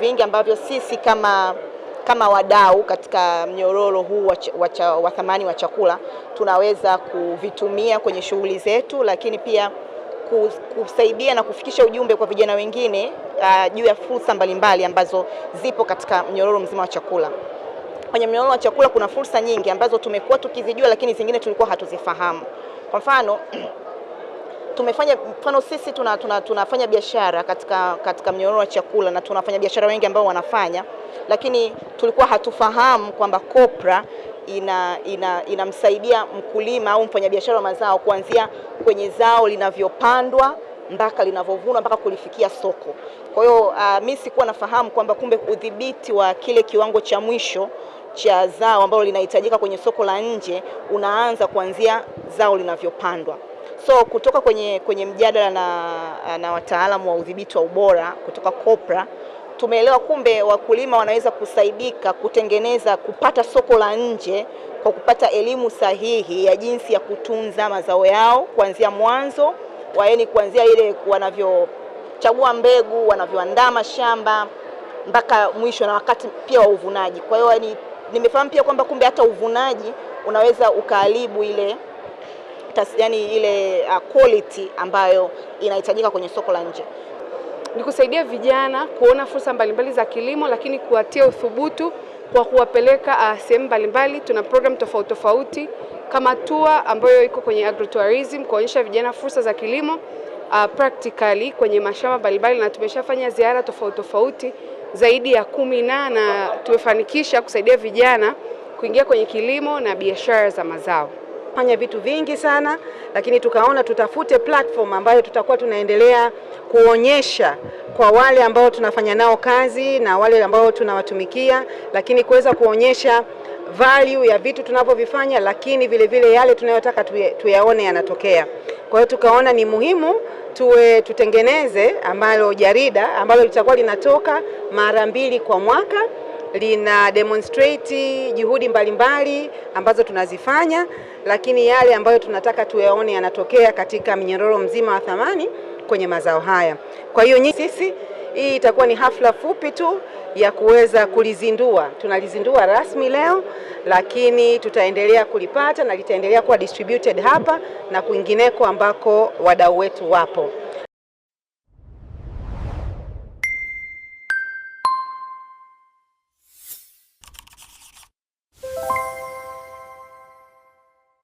vingi ambavyo sisi kama wadau katika mnyororo huu wa thamani wa chakula tunaweza kuvitumia kwenye shughuli zetu, lakini pia kusaidia na kufikisha ujumbe kwa vijana wengine juu ya fursa mbalimbali ambazo zipo katika mnyororo mzima wa chakula. Kwenye mnyororo wa chakula kuna fursa nyingi ambazo tumekuwa tukizijua, lakini zingine tulikuwa hatuzifahamu. Kwa mfano sisi tunafanya biashara katika mnyororo wa chakula na tunafanya biashara wengi ambao wanafanya, lakini tulikuwa hatufahamu kwamba COPRA inamsaidia mkulima au mfanyabiashara wa mazao kuanzia kwenye zao linavyopandwa mpaka linavovunwa mpaka kulifikia soko. Kwa hiyo mimi sikuwa nafahamu kwamba kumbe udhibiti wa kile kiwango cha mwisho cha zao ambalo linahitajika kwenye soko la nje unaanza kuanzia zao linavyopandwa. So kutoka kwenye mjadala na wataalamu wa udhibiti wa ubora kutoka COPRA tumeelewa kumbe wakulima wanaweza kusaidika kupata soko la nje kwa kupata elimu sahihi ya jinsi ya kutunza mazao yao kuanzia mwanzo, kuanzia ile wanavyochagua mbegu, wanavyoandaa mashamba mpaka mwisho na wakati pia wa uvunaji. Kwa hiyo nimefahamu pia kwamba kumbe hata uvunaji unaweza ukaharibu ile quality ambayo inahitajika kwenye soko la nje. Ni kusaidia vijana kuona fursa mbalimbali za kilimo, lakini kuwatia uthubutu kwa kuwapeleka sehemu mbalimbali. Tuna program tofauti kama tour ambayo iko kwenye agrotourism kuonyesha vijana fursa za kilimo practically kwenye mashamba mbalimbali, na tumeshafanya ziara tofauti zaidi ya 10 na tumefanikisha kusaidia vijana kuingia kwenye kilimo na biashara za mazao. Fanya vitu vingi sana, lakini tukaona tutafute platform ambayo tutakuwa tunaendelea kuonyesha kwa wale ambao tunafanya nao kazi na wale ambao tunawatumikia, lakini kuweza kuonyesha value ya vitu tunavyovifanya, lakini vile vile yale tunayotaka tuyaone yanatokea. Kwa hiyo tukaona ni muhimu tutengeneze jarida ambalo litakuwa linatoka mara 2 kwa mwaka, lina demonstrate juhudi mbalimbali ambazo tunazifanya, lakini yale ambayo tunataka tuyaone yanatokea katika mnyororo mzima wa thamani kwenye mazao haya. Kwa hiyo hii itakuwa ni hafla fupi tu ya kuweza kulizindua. Tunalizindua rasmi leo, lakini tutaendelea kulipata na litaendelea kuwa distributed hapa na kwingineko ambako wadau wetu wapo.